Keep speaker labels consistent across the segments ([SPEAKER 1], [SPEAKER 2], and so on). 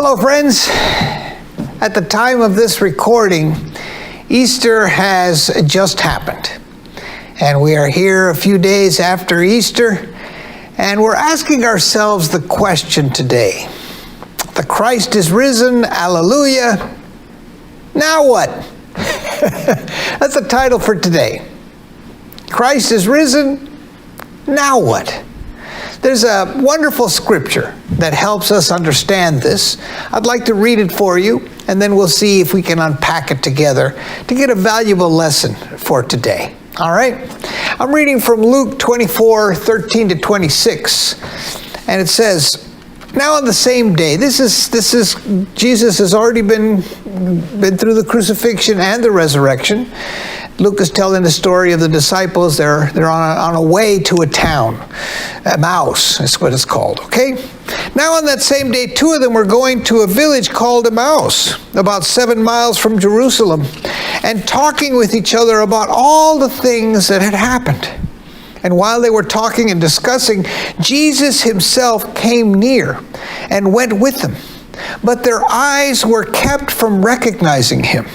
[SPEAKER 1] Hello, friends. At the time of this recording, Easter has just happened. And we are here a few days after Easter, and we're asking ourselves the question today. The Christ is risen, alleluia. Now what? That's the title for today. Christ is risen, now what? There's a wonderful scripture that helps us understand this. I'd like to read it for you, and then we'll see if we can unpack it together to get a valuable lesson for today. All right? I'm reading from Luke 24:13-26, and it says, "Now on the same day," this is Jesus has already been through the crucifixion and the resurrection. Luke is telling the story of the disciples. They're on a way to a town. Emmaus is what it's called, okay? Now on that same day, two of them were going to a village called Emmaus, about 7 miles from Jerusalem, and talking with each other about all the things that had happened. And while they were talking and discussing, Jesus himself came near and went with them. But their eyes were kept from recognizing him.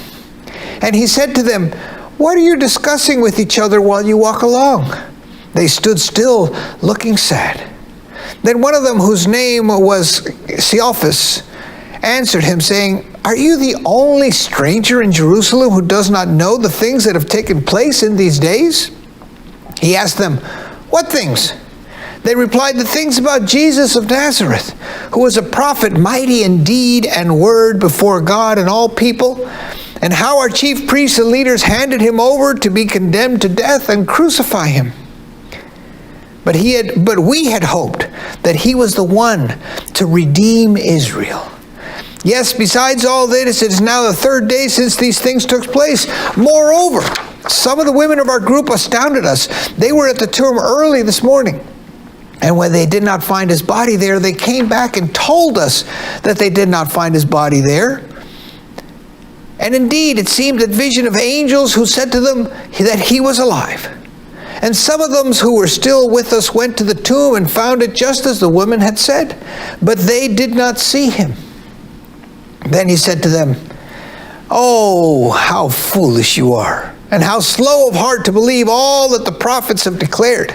[SPEAKER 1] And he said to them, "What are you discussing with each other while you walk along?" They stood still, looking sad. Then one of them, whose name was Cleophas, answered him, saying, "Are you the only stranger in Jerusalem who does not know the things that have taken place in these days?" He asked them, "What things?" They replied, "The things about Jesus of Nazareth, who was a prophet, mighty in deed and word before God and all people, and how our chief priests and leaders handed him over to be condemned to death and crucify him. But we had hoped that he was the one to redeem Israel. Yes, besides all this, it is now the third day since these things took place. Moreover, some of the women of our group astounded us. They were at the tomb early this morning. And when they did not find his body there, they came back and told us that they did not find his body there. And indeed, it seemed a vision of angels who said to them that he was alive. And some of them who were still with us went to the tomb and found it just as the women had said, but they did not see him." Then he said to them, "Oh, how foolish you are, and how slow of heart to believe all that the prophets have declared.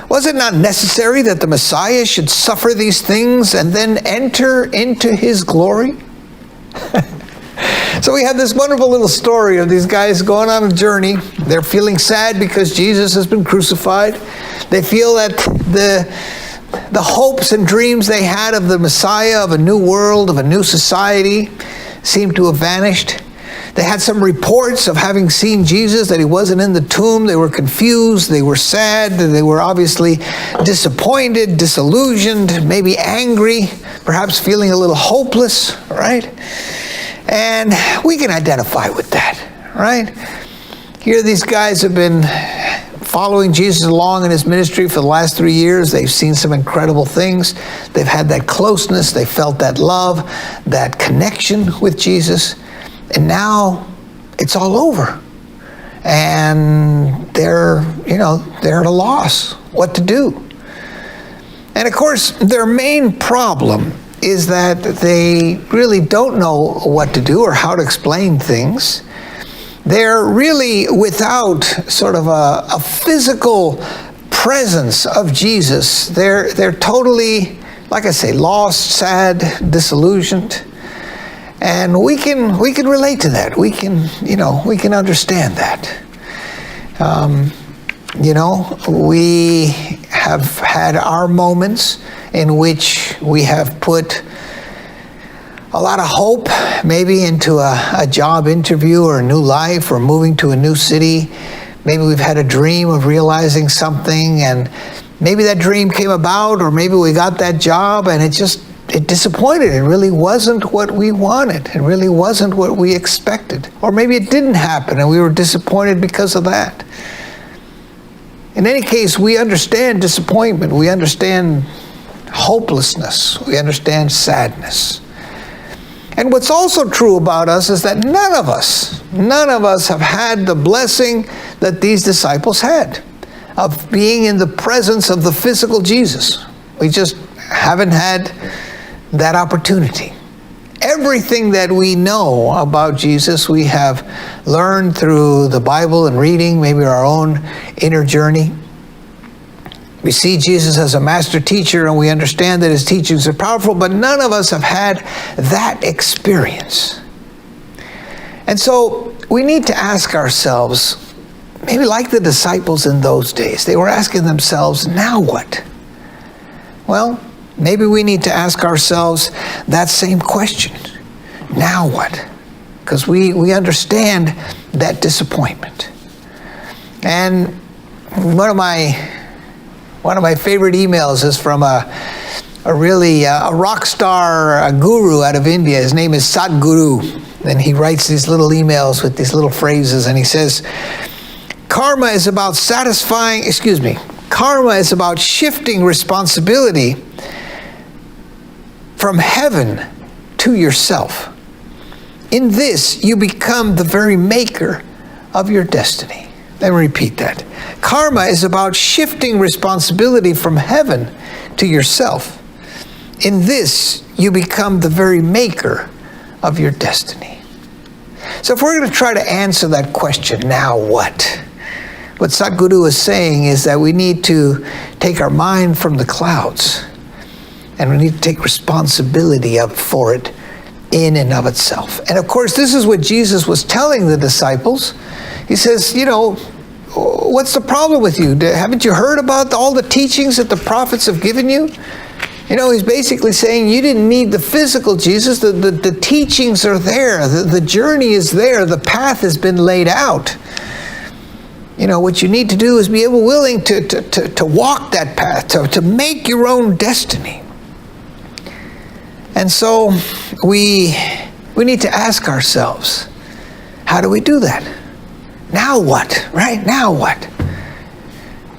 [SPEAKER 1] Was it not necessary that the Messiah should suffer these things and then enter into his glory?" So we have this wonderful little story of these guys going on a journey. They're feeling sad because Jesus has been crucified. They feel that the hopes and dreams they had of the Messiah, of a new world, of a new society, seem to have vanished. They had some reports of having seen Jesus, that he wasn't in the tomb. They were confused. They were sad. They were obviously disappointed, disillusioned, maybe angry, perhaps feeling a little hopeless, right? And we can identify with that, right? Here these guys have been following Jesus along in his ministry for the last 3 years. They've seen some incredible things. They've had that closeness. They felt that love, that connection with Jesus. And now it's all over. And they're at a loss what to do. And of course, their main problem is that they really don't know what to do or how to explain things. They're really without sort of a physical presence of Jesus. They're totally, like I say, lost, sad, disillusioned. And we can relate to that. We can understand that. We have had our moments in which we have put a lot of hope maybe into a job interview or a new life or moving to a new city. Maybe we've had a dream of realizing something, and maybe that dream came about, or maybe we got that job and it disappointed. It really wasn't what we wanted. It really wasn't what we expected. Or maybe it didn't happen and we were disappointed because of that. In any case, we understand disappointment. We understand hopelessness. We understand sadness. And what's also true about us is that none of us have had the blessing that these disciples had of being in the presence of the physical Jesus. We just haven't had that opportunity. everything that we know about Jesus, we have learned through the Bible and reading, maybe our own inner journey. We see Jesus as a master teacher, and we understand that his teachings are powerful, but none of us have had that experience. And so we need to ask ourselves, maybe like the disciples in those days, they were asking themselves, now what? Well, maybe we need to ask ourselves that same question. Now what? Because we understand that disappointment. And one of my favorite emails is from a rock star, a guru out of India. His name is Sadhguru. And he writes these little emails with these little phrases, and he says, karma is about shifting responsibility from heaven to yourself. In this, you become the very maker of your destiny. Let me repeat that. Karma is about shifting responsibility from heaven to yourself. In this, you become the very maker of your destiny. So if we're going to try to answer that question, now what? What Sadhguru is saying is that we need to take our mind from the clouds, and we need to take responsibility for it in and of itself. And of course, this is what Jesus was telling the disciples. He says, what's the problem with you? Haven't you heard about all the teachings that the prophets have given you? He's basically saying you didn't need the physical Jesus. The teachings are there. The journey is there. The path has been laid out. What you need to do is be willing to walk that path, to make your own destiny. And so we need to ask ourselves, how do we do that? Now what, right? Now what?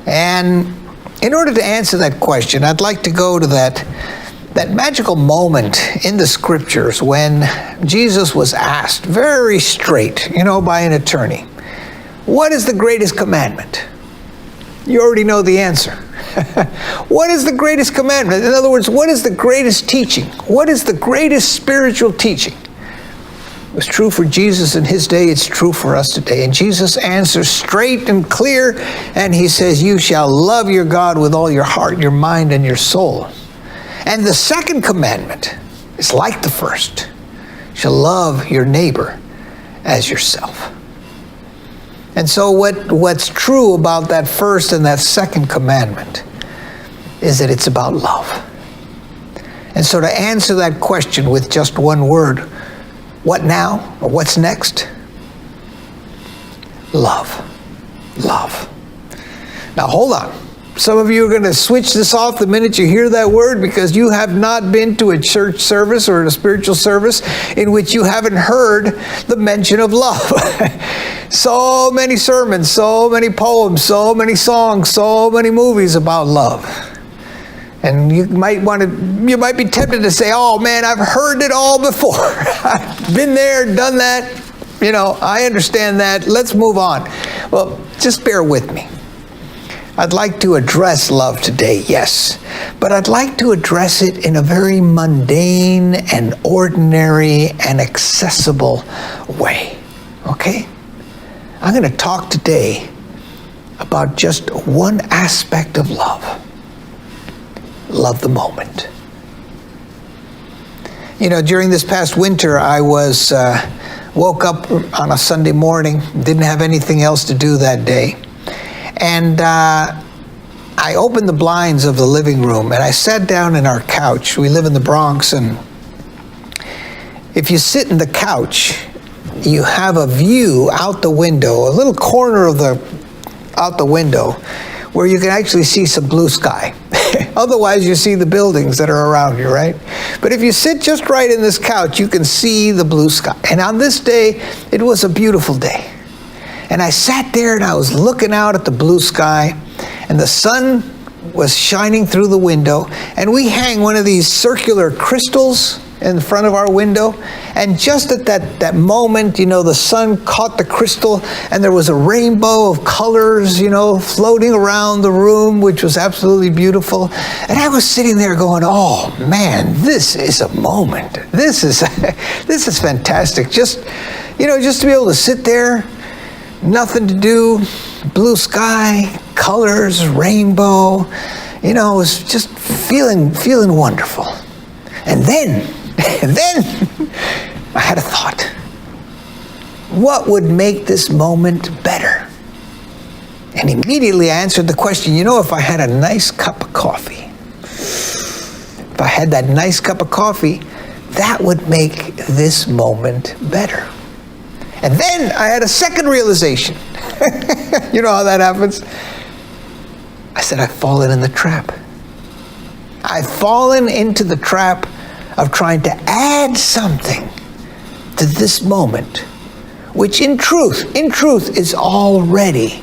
[SPEAKER 1] And in order to answer that question, I'd like to go to that magical moment in the scriptures when Jesus was asked very straight, by an attorney, what is the greatest commandment? You already know the answer. What is the greatest commandment? In other words, what is the greatest teaching? What is the greatest spiritual teaching? It was true for Jesus in his day, it's true for us today. And Jesus answers straight and clear, and he says, you shall love your God with all your heart, your mind, and your soul. And the second commandment is like the first. You shall love your neighbor as yourself. And so what's true about that first and that second commandment is that it's about love. And so to answer that question with just one word, what now? Or what's next? Love. Love. Now hold on. Some of you are going to switch this off the minute you hear that word because you have not been to a church service or a spiritual service in which you haven't heard the mention of love. So many sermons, so many poems, so many songs, so many movies about love. And you might be tempted to say, oh man, I've heard it all before. I've been there, done that. I understand that. Let's move on. Well, just bear with me. I'd like to address love today, yes. But I'd like to address it in a very mundane and ordinary and accessible way. Okay? I'm going to talk today about just one aspect of love. Love the moment. During this past winter, I woke up on a Sunday morning, didn't have anything else to do that day. And I opened the blinds of the living room and I sat down in our couch. We live in the Bronx, and if you sit in the couch, you have a view out the window, a little corner out the window, where you can actually see some blue sky. Otherwise, you see the buildings that are around you, right? But if you sit just right in this couch, you can see the blue sky. And on this day, it was a beautiful day. And I sat there and I was looking out at the blue sky, and the sun was shining through the window, and we hang one of these circular crystals in front of our window. And just at that moment, the sun caught the crystal and there was a rainbow of colors, floating around the room, which was absolutely beautiful. And I was sitting there going, oh man, this is a moment. This is fantastic. Just to be able to sit there, nothing to do, blue sky, colors, rainbow, was just feeling wonderful. And then I had a thought. What would make this moment better? And immediately I answered the question, if I had a nice cup of coffee, if I had that nice cup of coffee, that would make this moment better. And then I had a second realization. You know how that happens? I said, I've fallen in the trap. I've fallen into the trap of trying to add something to this moment, which in truth is already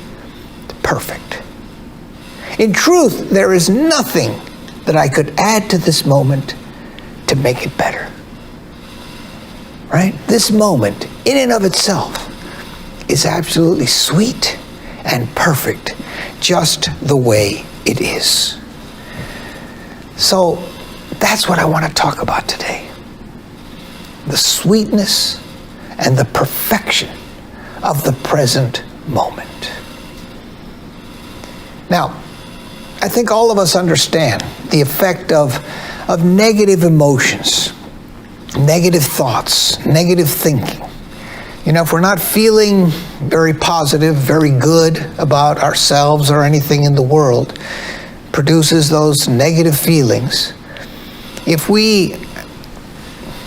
[SPEAKER 1] perfect. In truth, there is nothing that I could add to this moment to make it better. Right? This moment, in and of itself, is absolutely sweet and perfect, just the way it is. So that's what I want to talk about today. The sweetness and the perfection of the present moment. Now, I think all of us understand the effect of negative emotions, negative thoughts, negative thinking. If we're not feeling very positive, very good about ourselves or anything in the world, produces those negative feelings. If we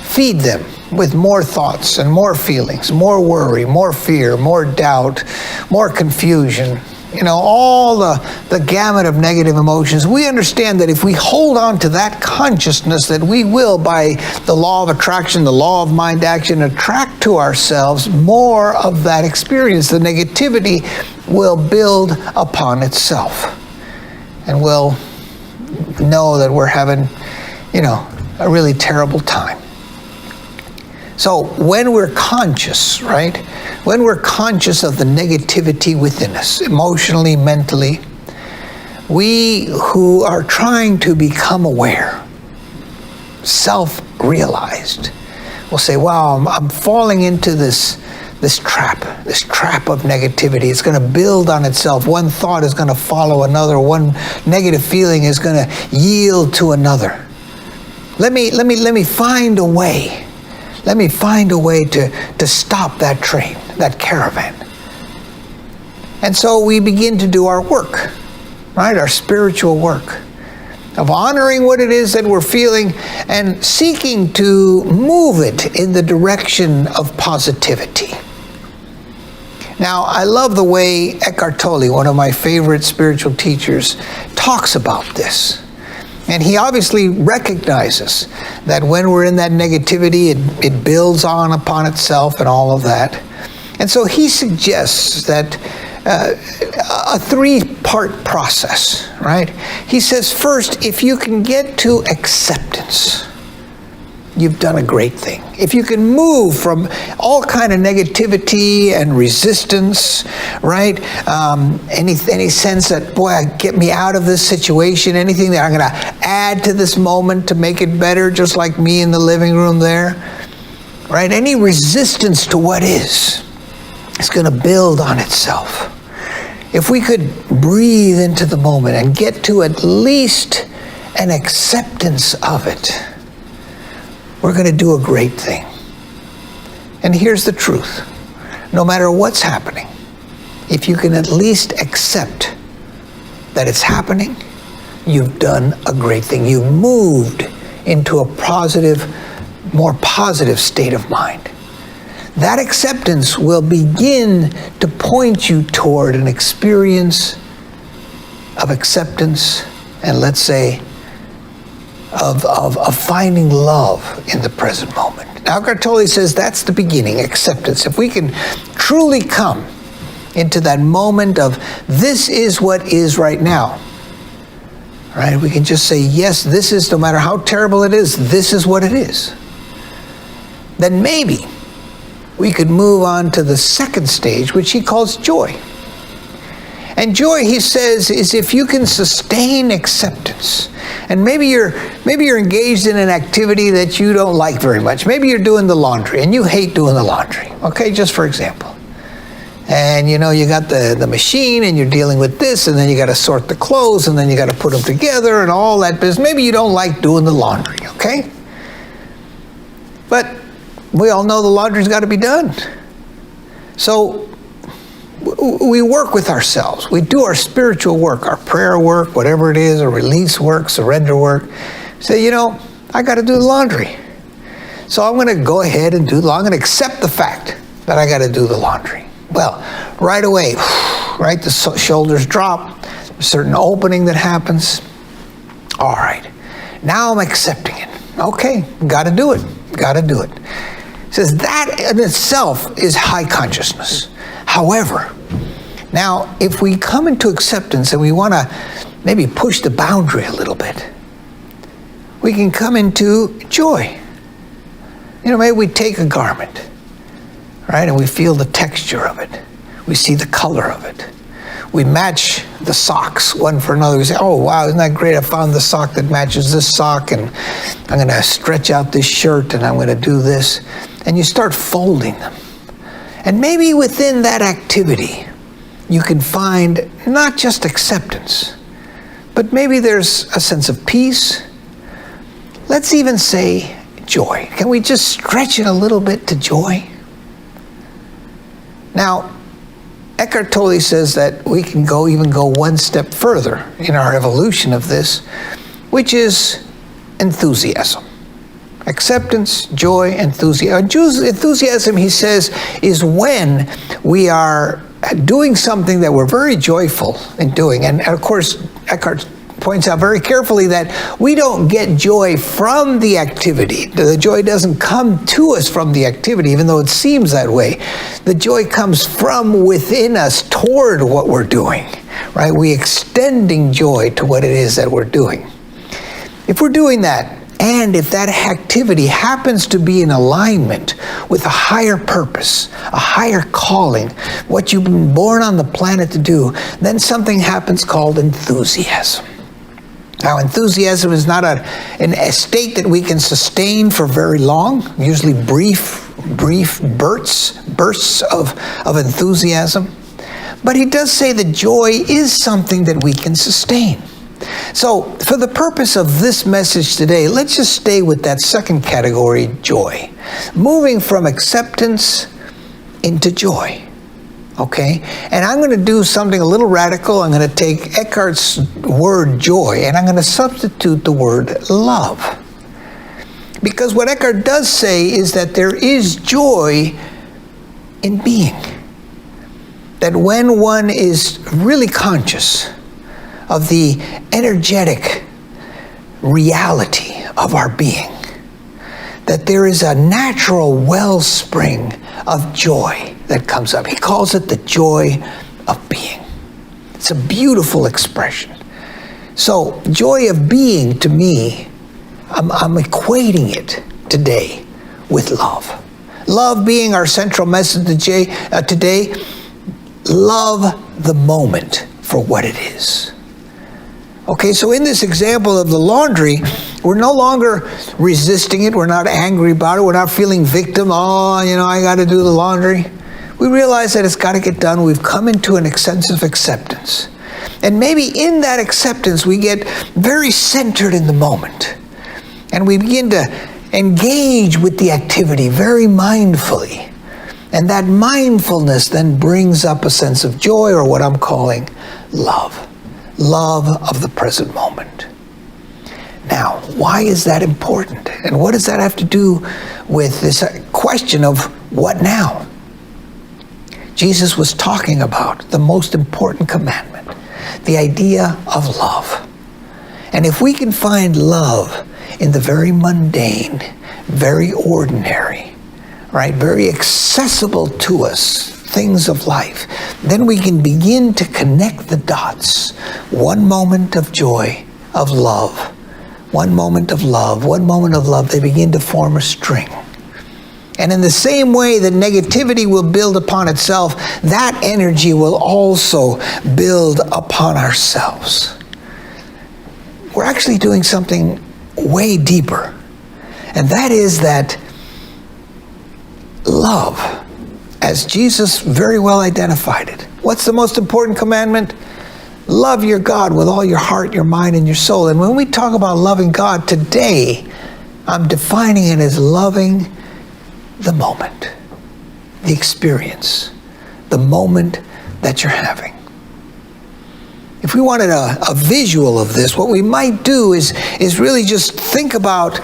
[SPEAKER 1] feed them with more thoughts and more feelings, more worry, more fear, more doubt, more confusion, all the gamut of negative emotions, we understand that if we hold on to that consciousness, that we will, by the law of attraction, the law of mind action, attract to ourselves more of that experience. The negativity will build upon itself. And we'll know that we're having, a really terrible time. So when we're conscious, right? When we're conscious of the negativity within us, emotionally, mentally, we who are trying to become aware, self-realized, will say, wow, I'm falling into this trap of negativity. It's going to build on itself. One thought is going to follow another. One negative feeling is going to yield to another. Let me find a way. Let me find a way to stop that train, that caravan. And so we begin to do our work, right? Our spiritual work of honoring what it is that we're feeling and seeking to move it in the direction of positivity. Now, I love the way Eckhart Tolle, one of my favorite spiritual teachers, talks about this. And he obviously recognizes that when we're in that negativity, it builds on upon itself and all of that. And so he suggests that a three-part process, right? He says, first, if you can get to acceptance, you've done a great thing. If you can move from all kind of negativity and resistance, right? Any sense that, boy, get me out of this situation, anything that I'm going to add to this moment to make it better, just like me in the living room there, right? Any resistance to what is going to build on itself. If we could breathe into the moment and get to at least an acceptance of it, we're going to do a great thing. And here's the truth. No matter what's happening, if you can at least accept that it's happening, you've done a great thing. You've moved into a positive, more positive state of mind. That acceptance will begin to point you toward an experience of acceptance and, let's say, of finding love in the present moment. Now, Eckhart Tolle says that's the beginning, acceptance. If we can truly come into that moment of this is what is right now, right? We can just say, yes, this is, no matter how terrible it is, this is what it is. then maybe we could move on to the second stage, which he calls joy. And joy, he says, is if you can sustain acceptance. And maybe you're engaged in an activity that you don't like very much. Maybe you're doing the laundry and you hate doing the laundry. Okay, just for example. And you got the machine and you're dealing with this, and then you got to sort the clothes, and then you got to put them together and all that business. Maybe you don't like doing the laundry, okay? But we all know the laundry's got to be done. So we work with ourselves. We do our spiritual work, our prayer work, whatever it is, or release work, surrender work. Say, I got to do the laundry. So I'm going to go ahead and I'm going to accept the fact that I got to do the laundry. Well, right away, right, the shoulders drop, a certain opening that happens. All right, now I'm accepting it. Okay, got to do it. It says that in itself is high consciousness. However, now if we come into acceptance and we want to maybe push the boundary a little bit, we can come into joy. Maybe we take a garment, right, and we feel the texture of it. We see the color of it. We match the socks one for another. We say, oh, wow, isn't that great? I found the sock that matches this sock, and I'm going to stretch out this shirt, and I'm going to do this. And you start folding them. And maybe within that activity, you can find not just acceptance, but maybe there's a sense of peace. Let's even say joy. Can we just stretch it a little bit to joy? Now, Eckhart Tolle says that we can even go one step further in our evolution of this, which is enthusiasm. Acceptance, joy, enthusiasm. Enthusiasm, he says, is when we are doing something that we're very joyful in doing. And of course, Eckhart points out very carefully that we don't get joy from the activity. The joy doesn't come to us from the activity, even though it seems that way. The joy comes from within us toward what we're doing, right? We're extending joy to what it is that we're doing. If we're doing that, and if that activity happens to be in alignment with a higher purpose, a higher calling, what you've been born on the planet to do, then something happens called enthusiasm. Now, enthusiasm is not a state that we can sustain for very long, usually brief bursts of enthusiasm. But he does say that joy is something that we can sustain. So, for the purpose of this message today, let's just stay with that second category, joy. Moving from acceptance into joy. Okay? And I'm going to do something a little radical. I'm going to take Eckhart's word joy and I'm going to substitute the word love. Because what Eckhart does say is that there is joy in being. That when one is really conscious of the energetic reality of our being, that there is a natural wellspring of joy that comes up. He calls it the joy of being. It's a beautiful expression. So, joy of being, to me, I'm equating it today with love. Love being our central message today. Love the moment for what it is. Okay, so in this example of the laundry, we're no longer resisting it. We're not angry about it. We're not feeling victim. I got to do the laundry. We realize that it's got to get done. We've come into an sense of acceptance. And maybe in that acceptance, we get very centered in the moment. And we begin to engage with the activity very mindfully. And that mindfulness then brings up a sense of joy, or what I'm calling love. Love of the present moment. Now, why is that important? And what does that have to do with this question of what now? Jesus was talking about the most important commandment, the idea of love. And if we can find love in the very mundane, very ordinary, right, very accessible to us things of life, then we can begin to connect the dots. One moment of joy, of love, one moment of love, they begin to form a string. And in the same way that negativity will build upon itself, that energy will also build upon ourselves. We're actually doing something way deeper. And that is that love, as Jesus very well identified it. What's the most important commandment? Love your God with all your heart, your mind, and your soul. And when we talk about loving God today, I'm defining it as loving the moment, the experience, the moment that you're having. If we wanted a visual of this, what we might do is really just think about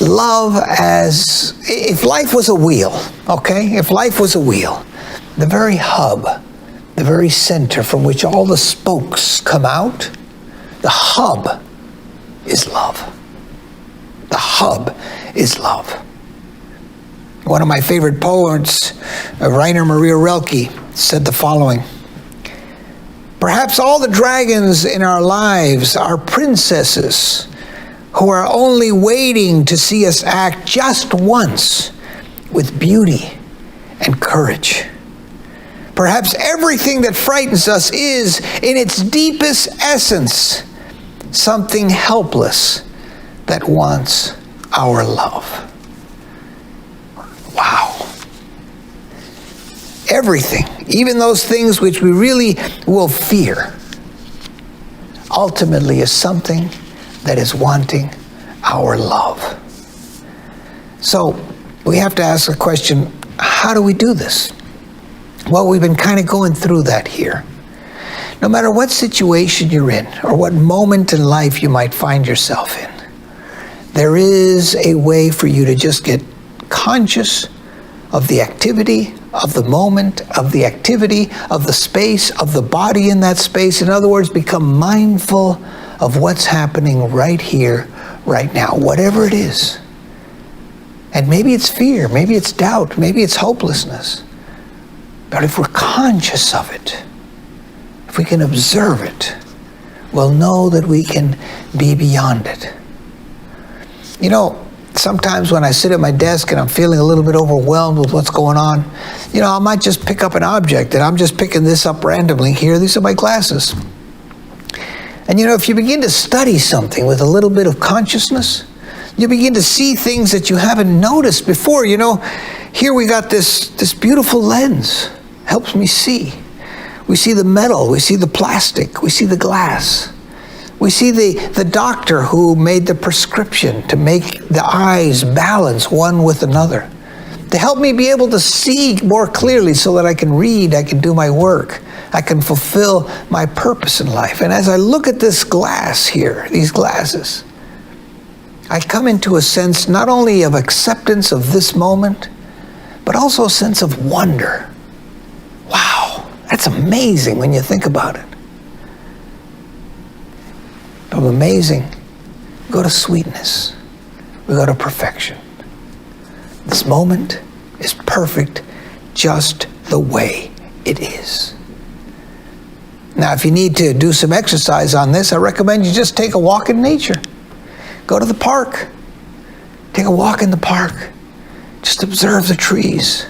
[SPEAKER 1] love as if life was a wheel, okay? If life was a wheel, the very hub, the very center from which all the spokes come out, the hub is love. The hub is love. One of my favorite poets, Rainer Maria Rilke, said the following: "Perhaps all the dragons in our lives are princesses who are only waiting to see us act just once with beauty and courage. Perhaps everything that frightens us is, in its deepest essence, something helpless that wants our love." Wow. Everything, even those things which we really will fear, ultimately is something that is wanting our love. So we have to ask the question, how do we do this? Well, we've been kind of going through that here. No matter what situation you're in or what moment in life you might find yourself in, there is a way for you to just get conscious of the activity, of the moment, of the activity, of the space, of the body in that space. In other words, become mindful of what's happening right here, right now, whatever it is. And maybe it's fear, maybe it's doubt, maybe it's hopelessness. But if we're conscious of it, if we can observe it, we'll know that we can be beyond it. You know, sometimes when I sit at my desk and I'm feeling a little bit overwhelmed with what's going on, you know, I might just pick up an object, and I'm just picking this up randomly here. These are my glasses. And you know, if you begin to study something with a little bit of consciousness, you begin to see things that you haven't noticed before. You know, here we got this beautiful lens. Helps me see. We see the metal, we see the plastic, we see the glass. We see the doctor who made the prescription to make the eyes balance one with another, to help me be able to see more clearly so that I can read, I can do my work, I can fulfill my purpose in life. And as I look at this glass here, these glasses, I come into a sense not only of acceptance of this moment, but also a sense of wonder. Wow, that's amazing when you think about it. From amazing, we go to sweetness. We go to perfection. This moment is perfect just the way it is. Now, if you need to do some exercise on this, I recommend you just take a walk in nature. Go to the park. Take a walk in the park. Just observe the trees.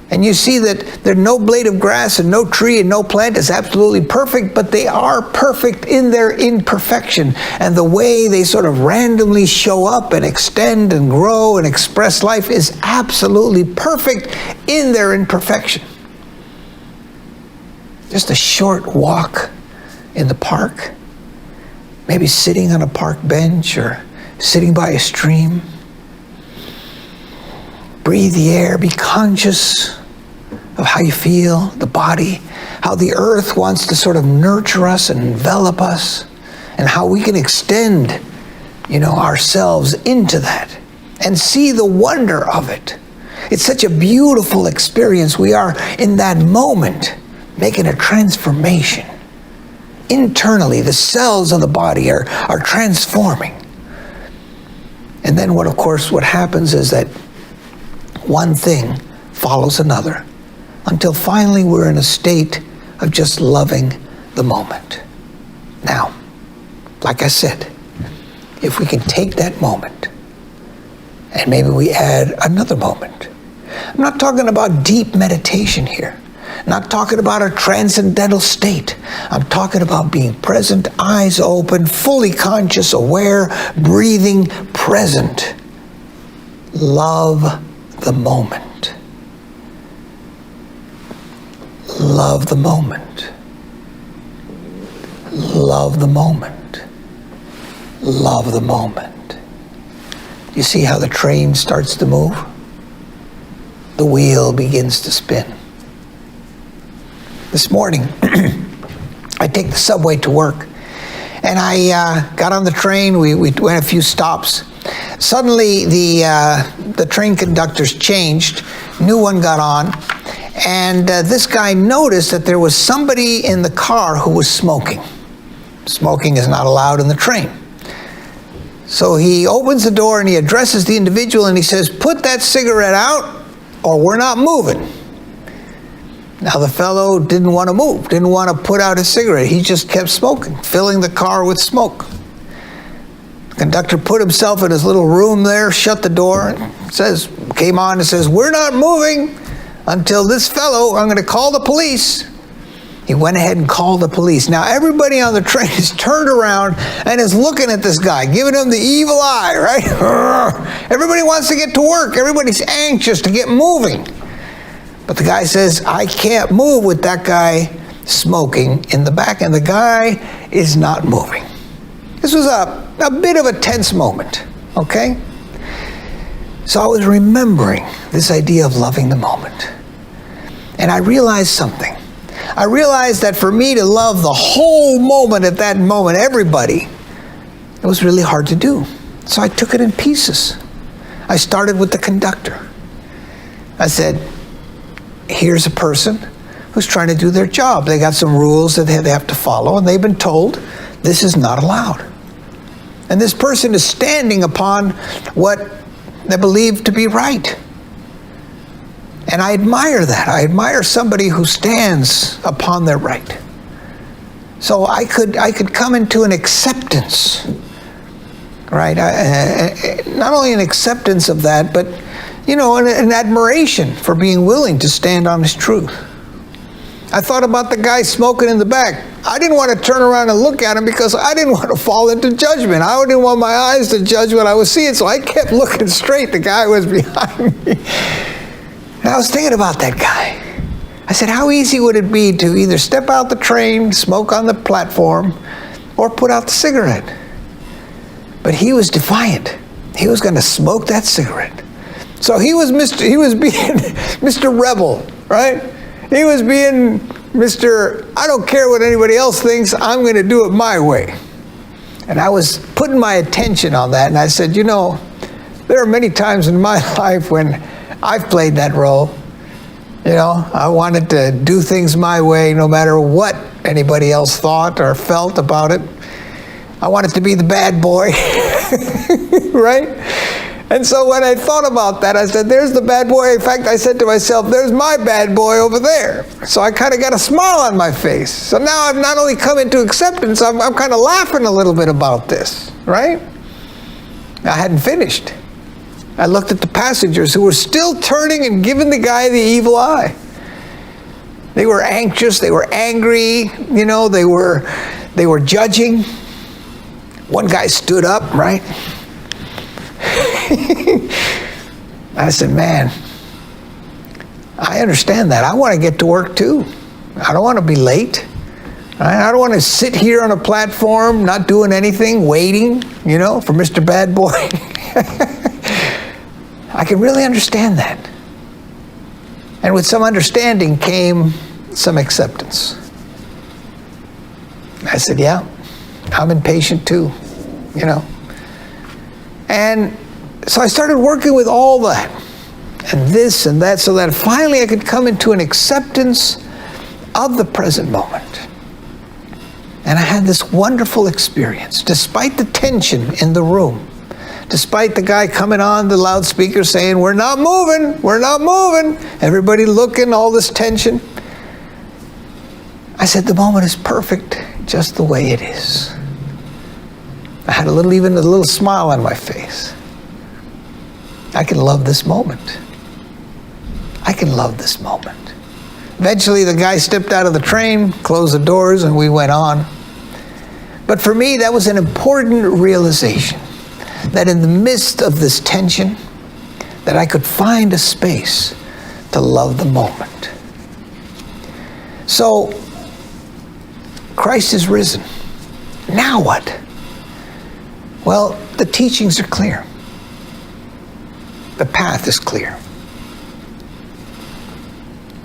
[SPEAKER 1] And you see that there's no blade of grass and no tree and no plant is absolutely perfect, but they are perfect in their imperfection. And the way they sort of randomly show up and extend and grow and express life is absolutely perfect in their imperfection. Just a short walk in the park, maybe sitting on a park bench or sitting by a stream. Breathe the air, be conscious of how you feel, the body, how the earth wants to sort of nurture us and envelop us, and how we can extend, you know, ourselves into that and see the wonder of it. It's such a beautiful experience. We are in that moment making a transformation. Internally, the cells of the body are transforming. And then what happens is that one thing follows another until finally we're in a state of just loving the moment. Now, like I said, if we can take that moment And maybe we add another moment. I'm not talking about deep meditation here. I'm not talking about a transcendental state. I'm talking about being present, eyes open, fully conscious, aware, breathing, present. Love the moment. Love the moment. Love the moment. Love the moment. You see how the train starts to move? The wheel begins to spin. This morning, I take the subway to work, and I got on the train. We went a few stops. Suddenly, the train conductors changed. New one got on, and this guy noticed that there was somebody in the car who was smoking. Smoking is not allowed in the train. So he opens the door and he addresses the individual and he says, "Put that cigarette out or we're not moving." Now the fellow didn't want to move, didn't want to put out his cigarette. He just kept smoking, filling the car with smoke. The conductor put himself in his little room there, shut the door, and came on and says, "We're not moving until this fellow, I'm going to call the police." He went ahead and called the police. Now everybody on the train is turned around and is looking at this guy, giving him the evil eye, right? Everybody wants to get to work. Everybody's anxious to get moving. But the guy says, "I can't move with that guy smoking in the back," and the guy is not moving. This was a bit of a tense moment, okay? So I was remembering this idea of loving the moment. And I realized something. I realized that for me to love the whole moment at that moment, everybody, it was really hard to do. So I took it in pieces. I started with the conductor. I said, here's a person who's trying to do their job. They got some rules that they have to follow, and they've been told this is not allowed. And this person is standing upon what they believe to be right. And I admire that. I admire somebody who stands upon their right. So I could come into an acceptance, right? Not only an acceptance of that, but an admiration for being willing to stand on his truth. I thought about the guy smoking in the back. I didn't want to turn around and look at him because I didn't want to fall into judgment. I didn't want my eyes to judge what I was seeing, so I kept looking straight. The guy was behind me. And I was thinking about that guy. I said, how easy would it be to either step out the train, smoke on the platform, or put out the cigarette? But he was defiant. He was going to smoke that cigarette. So he was being Mr. Rebel, right? He was being Mr. I don't care what anybody else thinks, I'm going to do it my way. And I was putting my attention on that, and I said, there are many times in my life when I've played that role. I wanted to do things my way no matter what anybody else thought or felt about it. I wanted to be the bad boy, right? And so when I thought about that, I said, there's the bad boy. In fact, I said to myself, there's my bad boy over there. So I kind of got a smile on my face. So now I've not only come into acceptance, I'm kind of laughing a little bit about this, right? I hadn't finished. I looked at the passengers who were still turning and giving the guy the evil eye. They were anxious, they were angry, they were judging. One guy stood up, right? I said, man, I understand that. I want to get to work too. I don't want to be late. I don't want to sit here on a platform, not doing anything, waiting, for Mr. Bad Boy. I can really understand that. And with some understanding came some acceptance. I said, yeah, I'm impatient too, And so I started working with all that, and this and that, so that finally I could come into an acceptance of the present moment. And I had this wonderful experience, despite the tension in the room, despite the guy coming on the loudspeaker saying, we're not moving, everybody looking, all this tension. I said, the moment is perfect just the way it is. I had even a little smile on my face. I can love this moment. I can love this moment. Eventually, the guy stepped out of the train, closed the doors, and we went on. But for me, that was an important realization, that in the midst of this tension, that I could find a space to love the moment. So, Christ is risen. Now what? Well, the teachings are clear. The path is clear.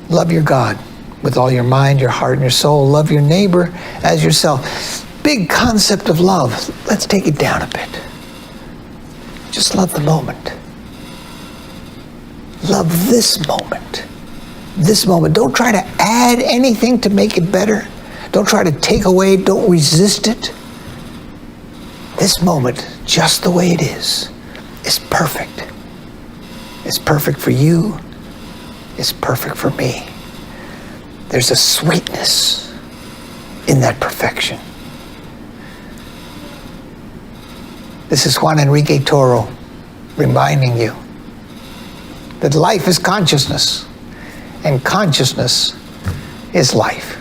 [SPEAKER 1] Love your God with all your mind, your heart, and your soul. Love your neighbor as yourself. Big concept of love. Let's take it down a bit. Just love the moment. Love this moment. This moment. Don't try to add anything to make it better. Don't try to take away. Don't resist it. This moment, just the way it is perfect. It's perfect for you. It's perfect for me. There's a sweetness in that perfection. This is Juan Enrique Toro reminding you that life is consciousness, and consciousness is life.